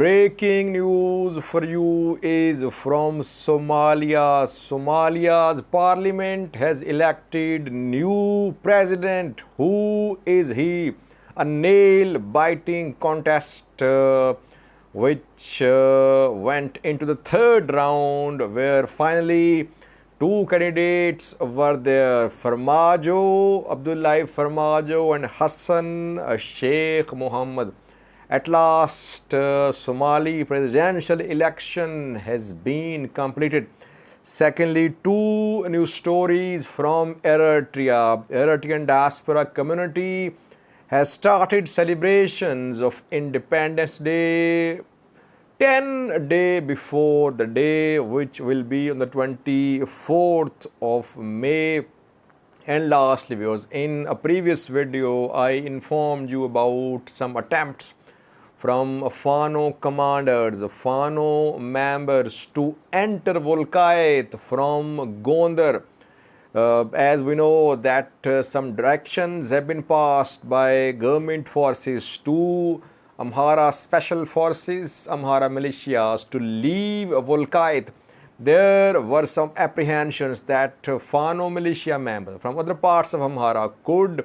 breaking news for you is from Somalia. Somalia's parliament has elected new president. Who is he? A nail-biting contest which went into the third round, where finally two candidates were there, Abdullahi Farmajo and Hassan Sheikh Mohamud. At last, Somali presidential election has been completed. Secondly, two new stories from Eritrea. Eritrean diaspora community has started celebrations of Independence Day 10 days before the day, which will be on the 24th of May. And lastly, viewers, in a previous video, I informed you about some attempts from Fano commanders, Fano members to enter Wolkait from Gondar. As we know that some directions have been passed by government forces to Amhara special forces, Amhara militias to leave Wolkait. There were some apprehensions that Fano militia members from other parts of Amhara could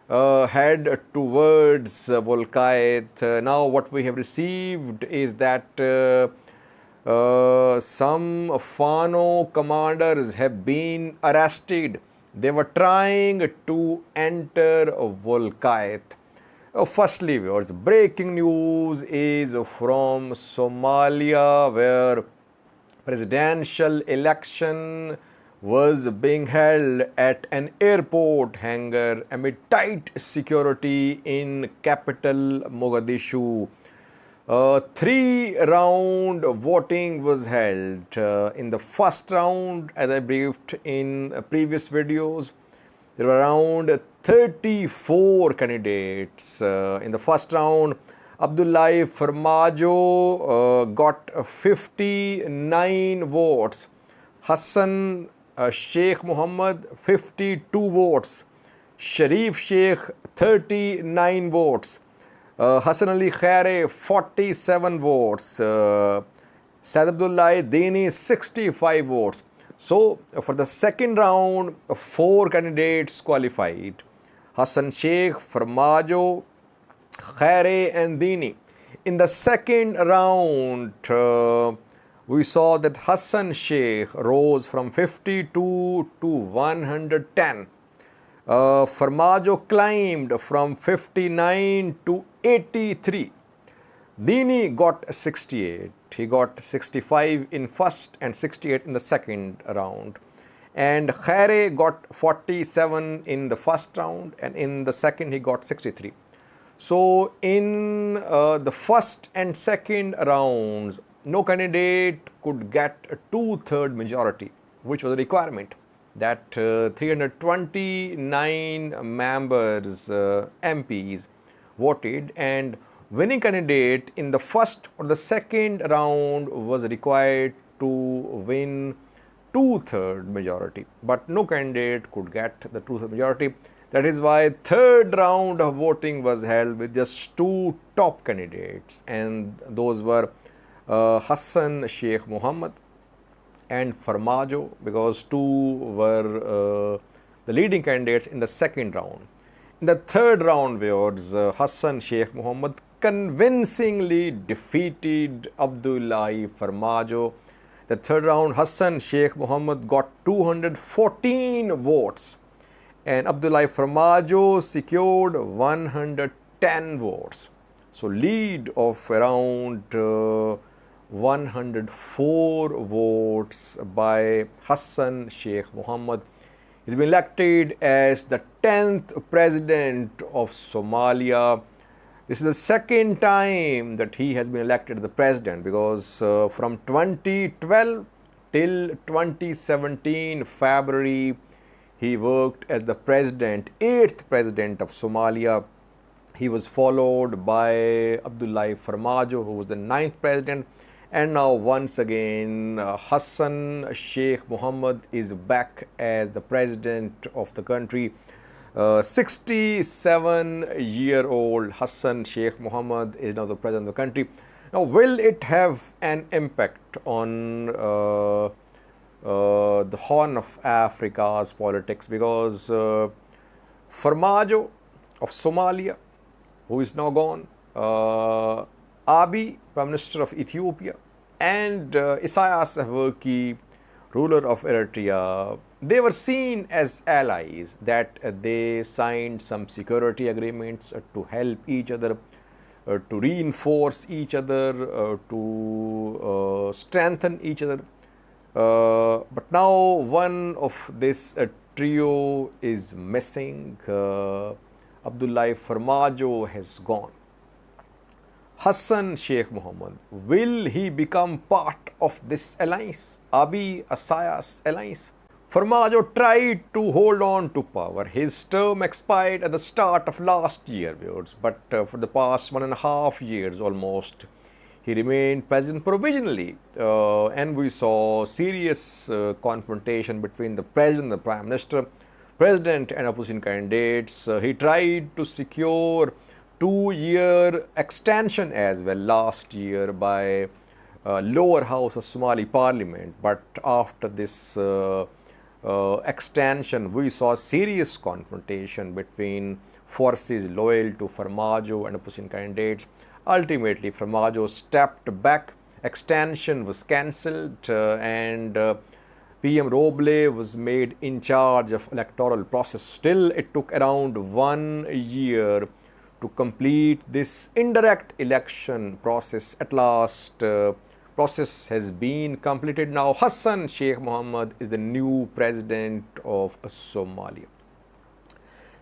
head towards Wolkait. Now what we have received is that some Fano commanders have been arrested. They were trying to enter Wolkait. Firstly, viewers, breaking news is from Somalia, where presidential election was being held at an airport hangar amid tight security in capital Mogadishu. Three-round voting was held. In the first round, as I briefed in previous videos, there were around 34 candidates. In the first round, Abdullahi Farmajo got 59 votes. Hassan Sheikh Mohamud 52 votes. Sharif Sheikh 39 votes. Hassan Ali Khaire 47 votes. Said Abdullahi Dini 65 votes. So for the second round, four candidates qualified: Hassan Sheikh, Farmajo, Khaire and Dini. In the second round, we saw that Hassan Sheikh rose from 52 to 110. Farmajo climbed from 59 to 83. Dini got 68. He got 65 in first and 68 in the second round. And Khaire got 47 in the first round, and in the second he got 63. So in the first and second rounds, no candidate could get a two-thirds majority, which was a requirement that 329 members, MPs, voted, and winning candidate in the first or the second round was required to win two-thirds majority. But no candidate could get the two-thirds majority. That is why third round of voting was held with just two top candidates, and those were Hassan Sheikh Mohamud and Farmajo, because two were the leading candidates in the second round. In the third round, viewers, Hassan Sheikh Mohamud convincingly defeated Abdullahi Farmajo. The third round, Hassan Sheikh Mohamud got 214 votes, and Abdullahi Farmajo secured 110 votes. So lead of around 104 votes by Hassan Sheikh Mohamud. He's been elected as the 10th president of Somalia. This is the second time that he has been elected the president, because from 2012 till 2017 February, he worked as the president, 8th president of Somalia. He was followed by Abdullahi Farmajo, who was the 9th president. And now once again, Hassan Sheikh Mohamud is back as the president of the country. 67-year-old Hassan Sheikh Mohamud is now the president of the country. Now, will it have an impact on the Horn of Africa's politics? Because Farmajo of Somalia, who is now gone, Abiy, Prime Minister of Ethiopia, and Isaias Afwerki, ruler of Eritrea, they were seen as allies, that they signed some security agreements to help each other, to reinforce each other, to strengthen each other. But now one of this trio is missing. Abdullahi Farmajo has gone. Hassan Sheikh Mohamud, will he become part of this alliance, Abiy Isaias alliance? Farmajo tried to hold on to power. His term expired at the start of last year, viewers, but for the past 1.5 years almost, he remained president provisionally, and we saw serious confrontation between the president and the prime minister, president and opposition candidates. He tried to secure 2-year extension as well last year by lower house of Somali parliament, but after this extension, we saw serious confrontation between forces loyal to Farmajo and opposition candidates. Ultimately, Farmajo stepped back, extension was cancelled, and PM Roble was made in charge of electoral process. Still, it took around 1 year to complete this indirect election process. At last, process has been completed. Now, Hassan Sheikh Mohamud is the new president of Somalia.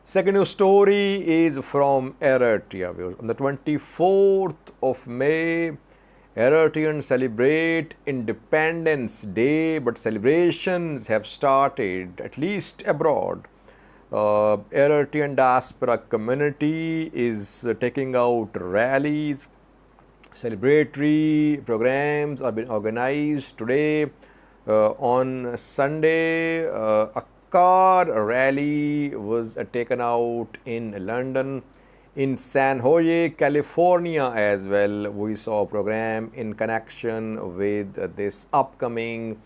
Second news story is from Eritrea. On the 24th of May, Eritreans celebrate Independence Day, but celebrations have started, at least abroad. Eritrean diaspora community is taking out rallies. Celebratory programs are being organized today. On Sunday, a car rally was taken out in London. In San Jose, California as well, we saw a program in connection with this upcoming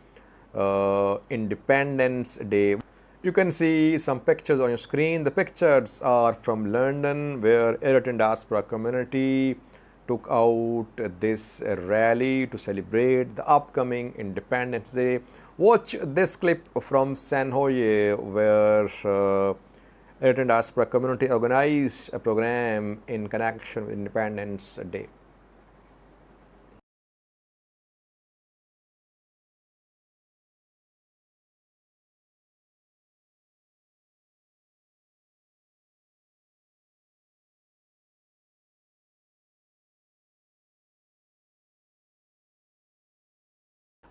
Independence Day. You can see some pictures on your screen. The pictures are from London, where Eritrean diaspora community took out this rally to celebrate the upcoming Independence Day. Watch this clip from San Jose, where Eritrean diaspora community organized a program in connection with Independence Day.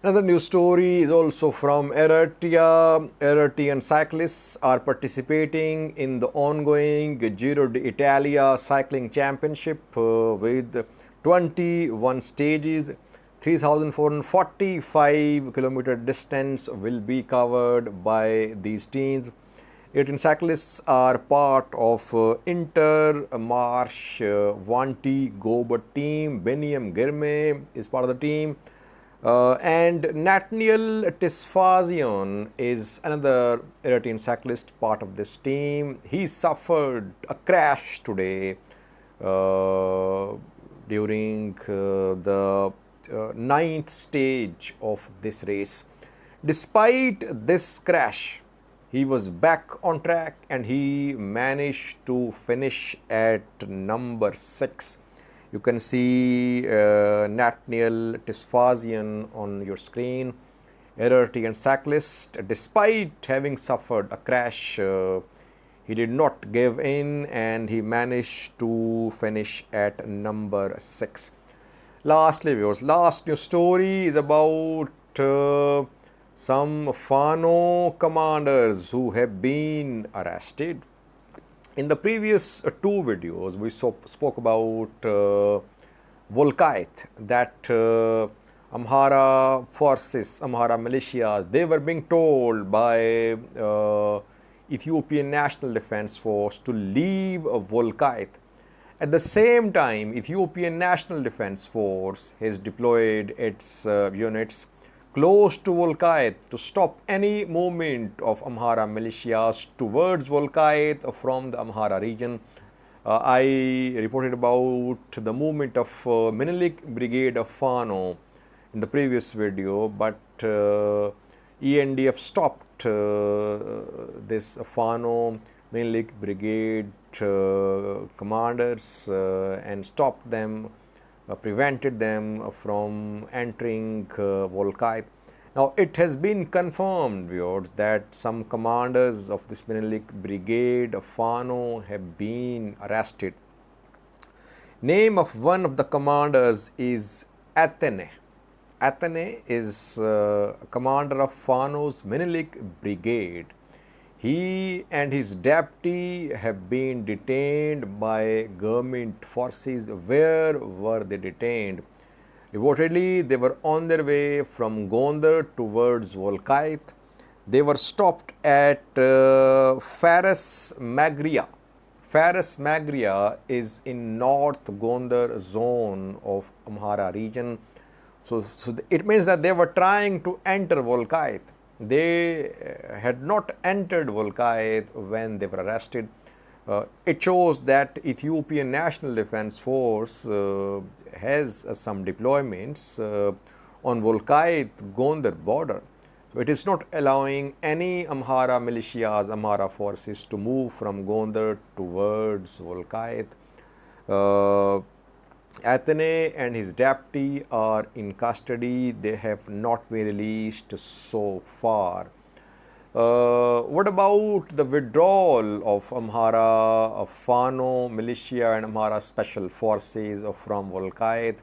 Another news story is also from Eritrea. Eritrean cyclists are participating in the ongoing Giro d'Italia cycling championship with 21 stages. 3,445 kilometer distance will be covered by these teams. Eritrean cyclists are part of Intermarche Vanti Goba team. Beniam Girme is part of the team. And Natnael Tesfatsion is another Eritrean cyclist part of this team. He suffered a crash today during the 9th stage of this race. Despite this crash, he was back on track and he managed to finish at number 6. You can see Natnael Tesfatsion on your screen. Eritrean cyclist, despite having suffered a crash, he did not give in and he managed to finish at number 6. Lastly, viewers, last news story is about some Fano commanders who have been arrested. In the previous 2 videos, we spoke about Wolkait, that Amhara forces, Amhara militias, they were being told by Ethiopian National Defense Force to leave Wolkait. At the same time, Ethiopian National Defense Force has deployed its units close to Wolkait to stop any movement of Amhara militias towards Wolkait from the Amhara region. I reported about the movement of Menelik Brigade of Fano in the previous video, but ENDF stopped this Fano Menelik Brigade commanders and stopped them, prevented them from entering Wolkait. Now, it has been confirmed, viewers, that some commanders of this Menelik Brigade of Fano have been arrested. Name of one of the commanders is Ateneh. Ateneh is commander of Fano's Menelik Brigade. He and his deputy have been detained by government forces. Where were they detained? Reportedly, they were on their way from Gondar towards Wolkait. They were stopped at Faras Magria. Faras Magria is in North Gondar zone of Amhara region. So it means that they were trying to enter Wolkait. They had not entered Wolkait when they were arrested. It shows that Ethiopian National Defense Force has some deployments on Wolkait-Gondar border. So it is not allowing any Amhara militias, Amhara forces to move from Gondar towards Wolkait. Ateneh and his deputy are in custody. They have not been released so far. What about the withdrawal of Amhara, of Fano militia and Amhara special forces from Wolkait?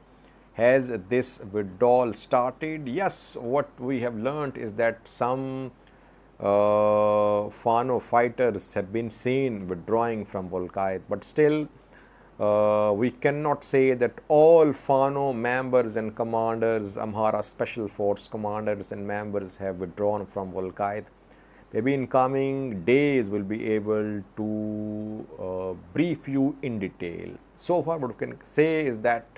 Has this withdrawal started? Yes, what we have learned is that some Fano fighters have been seen withdrawing from Wolkait, but still we cannot say that all Fano members and commanders, Amhara special force commanders and members have withdrawn from Wolkait. Maybe in coming days we'll be able to brief you in detail. So far what we can say is that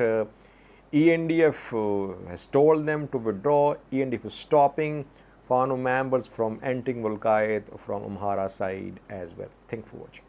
ENDF has told them to withdraw. ENDF is stopping Fano members from entering Wolkait from Amhara side as well. Thanks for watching.